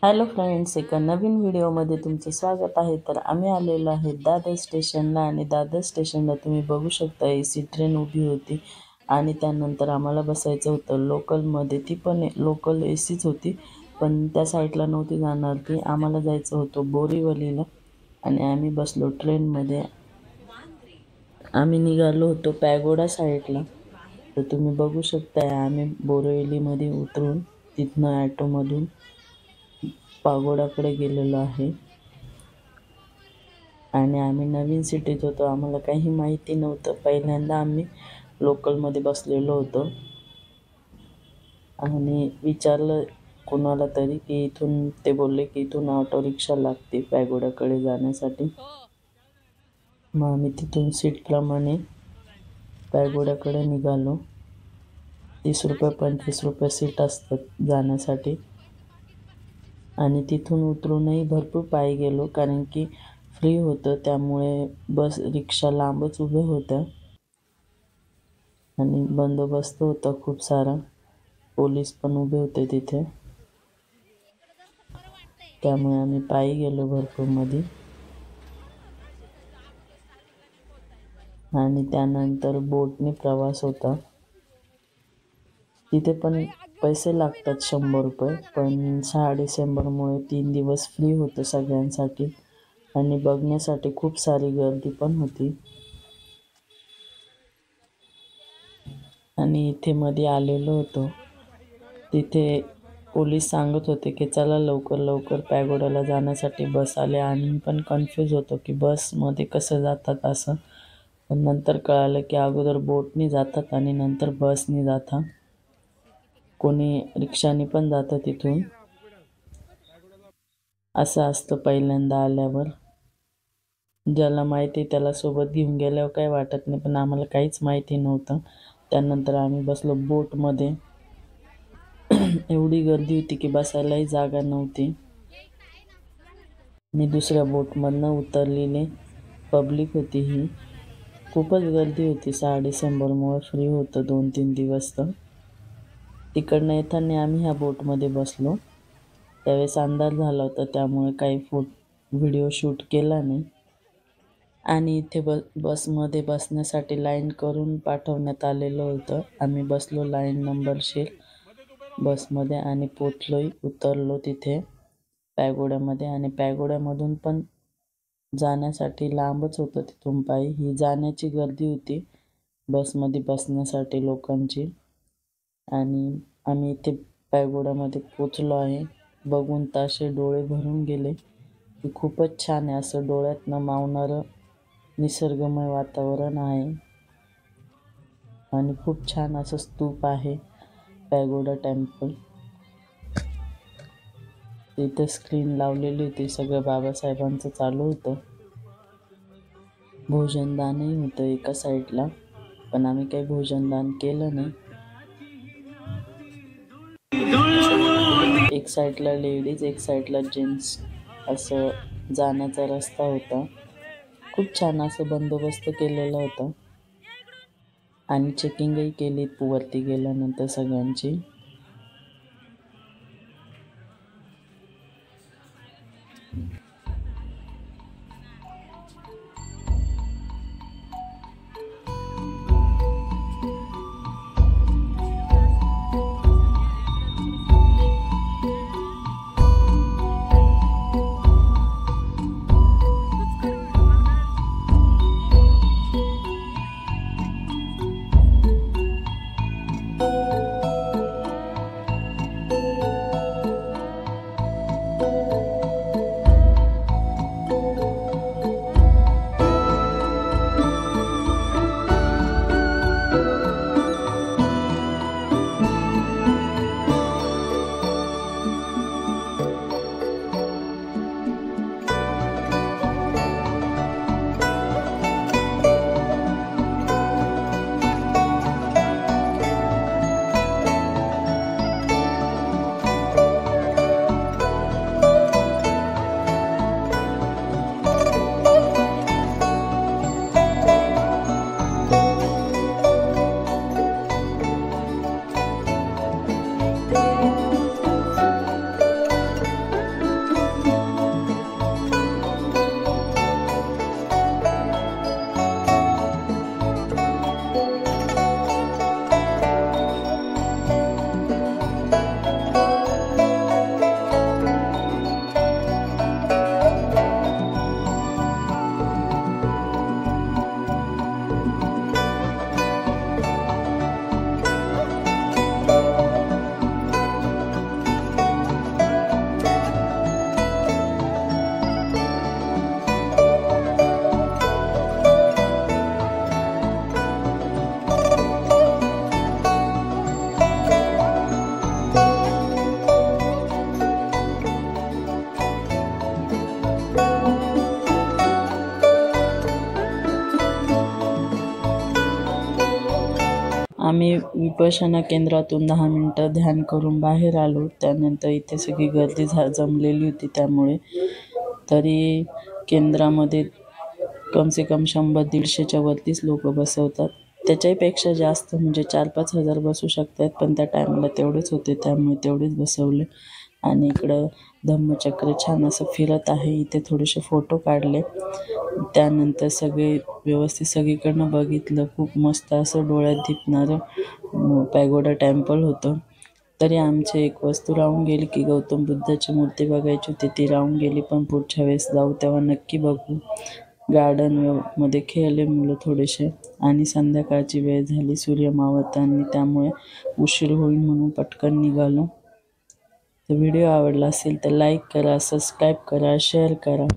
Hello friends, एका नवीन व्हिडिओमध्ये तुमचे स्वागत आहे. तर आम्ही आलेलो आहे दादर स्टेशनला आणि दादर स्टेशनला तुम्ही बघू शकता AC ट्रेन उभी होती आणि त्यानंतर आम्हाला बसायचं होतं लोकलमध्ये. ती पण लोकल ACच होती, पण त्या साईडला नव्हती जाणार ती. आम्हाला जायचं होतं बोरीवलीला आणि आम्ही बसलो ट्रेनमध्ये. आम्ही निघालो होतो पॅगोडा साईडला. तर तुम्ही बघू शकताय आम्ही बोरिवलीमध्ये उतरून तिथनं ॲटोमधून पागोडाकडे गेलेलो आहे आणि आम्ही नवीन सिटीत होतो. आम्हाला काही माहिती नव्हतं. पहिल्यांदा आम्ही लोकलमध्ये बसलेलो होतो आणि विचारलं कोणाला तरी की इथून, ते बोलले की इथून ऑटो रिक्षा लागते पॅगोडाकडे जाण्यासाठी. मग आम्ही तिथून सीटप्रमाणे पॅगोडाकडे निघालो. 30 रुपये 25 रुपये सीट असतात जाण्यासाठी आणि तिथून उतरूनही भरपूर पायी गेलो, कारण की फ्री होतं त्यामुळे बस रिक्षा लांबच उभ्या होत्या आणि बंदोबस्त होता खूप सारा. पोलीस पण उभे होते तिथे, त्यामुळे आम्ही पायी गेलो भरपूर मध्ये. आणि त्यानंतर बोटने प्रवास होता. तिथे पण पैसे लागतात 100 रुपये, पण 6 डिसेंबरमुळे 3 दिवस फ्री होतं सगळ्यांसाठी आणि बघण्यासाठी खूप सारी गर्दी पण होती. आणि इथे मध्ये आलेलो होतो, तिथे पोलीस सांगत होते की चला लवकर लवकर पॅगोडाला जाण्यासाठी बस आले. आणि पण कन्फ्यूज होतो की बसमध्ये कसं जातात असं. पण नंतर कळालं की अगोदर बोटनी जातात आणि नंतर बसनी जातात. कोणी रिक्षाने पण जातं तिथून, असं असतं पहिल्यांदा आल्यावर. ज्याला माहिती त्याला सोबत घेऊन गेल्यावर काही वाटत नाही, पण आम्हाला काहीच माहिती नव्हतं. त्यानंतर आम्ही बसलो बोटमध्ये. एवढी गर्दी होती की बसायलाही जागा नव्हती. मी दुसऱ्या बोटमधनं उतरलेले. पब्लिक होती ही, खूपच गर्दी होती. 6 डिसेंबरमुळे फ्री होतं 2-3 दिवस. तर तिकडनं येताना आम्ही ह्या बोटमध्ये बसलो. त्यावेळेस अंधार झाला होता, त्यामुळे काही व्हिडिओ शूट केला नाही. आणि इथे बसमध्ये बसण्यासाठी लाईन करून पाठवण्यात आलेलं होतं. आम्ही बसलो लाईन नंबरशीर बसमध्ये आणि उतरलो तिथे पॅगोड्यामध्ये. आणि पॅगोड्यामधून पण जाण्यासाठी लांबच होतं तिथून पायी. ही जाण्याची गर्दी होती बसमध्ये बसण्यासाठी लोकांची. आणि आम्ही इथे पॅगोडामध्ये पोचलो आहे. बघून तर असे डोळे भरून गेले की खूपच छान आहे. असं डोळ्यातनं मावणारं निसर्गमय वातावरण आहे आणि खूप छान असं स्तूप आहे पॅगोडा टेम्पल. तिथे स्क्रीन लावलेली होती, सगळं बाबासाहेबांचं चालू होतं. भोजनदानही होतं एका साईडला, पण आम्ही काही भोजनदान केलं नाही. एक साईडला लेडीज, एक साईडला जेंट्स, असं जाण्याचा रस्ता होता. खूप छान असं बंदोबस्त केलेला होता आणि चेकिंगही केली वरती गेल्यानंतर सगळ्यांची. आम्ही विपश्यना केंद्रातून 10 मिनटं ध्यान करून बाहेर आलो. त्यानंतर इथे सगळी गर्दी जमलेली होती. त्यामुळे तरी केंद्रामध्ये कमसे कम 100-150च्या वरतीच लोक बसवतात. त्याच्यापेक्षा जास्त म्हणजे 4-5 हजार बसू शकतात, पण त्या टायमाला तेवढेच होते, त्यामुळे तेवढेच बसवले. आणि इकडं धम्मचक्र छान असं फिरत आहे. इथे थोडेसे फोटो काढले. त्यानंतर सगळे व्यवस्थित सगळीकडनं बघितलं. खूप मस्त असं डोळ्यात दिपणारं पॅगोडा टेम्पल होतं. तरी आमची एक वस्तू राहून गेली की गौतम बुद्धाची मूर्ती बघायची होती, ती राहून गेली. पण पुढच्या वेळेस जाऊ तेव्हा नक्की बघू. गार्डन मध्ये खेळले मुलं थोडेसे. आणि संध्याकाळची वेळ झाली, सूर्य मावळताना, त्यामुळे उशीर होईल म्हणून पटकन निघालो. तर व्हिडिओ आवडला असेल तर लाईक करा, सबस्क्राईब करा, शेअर करा.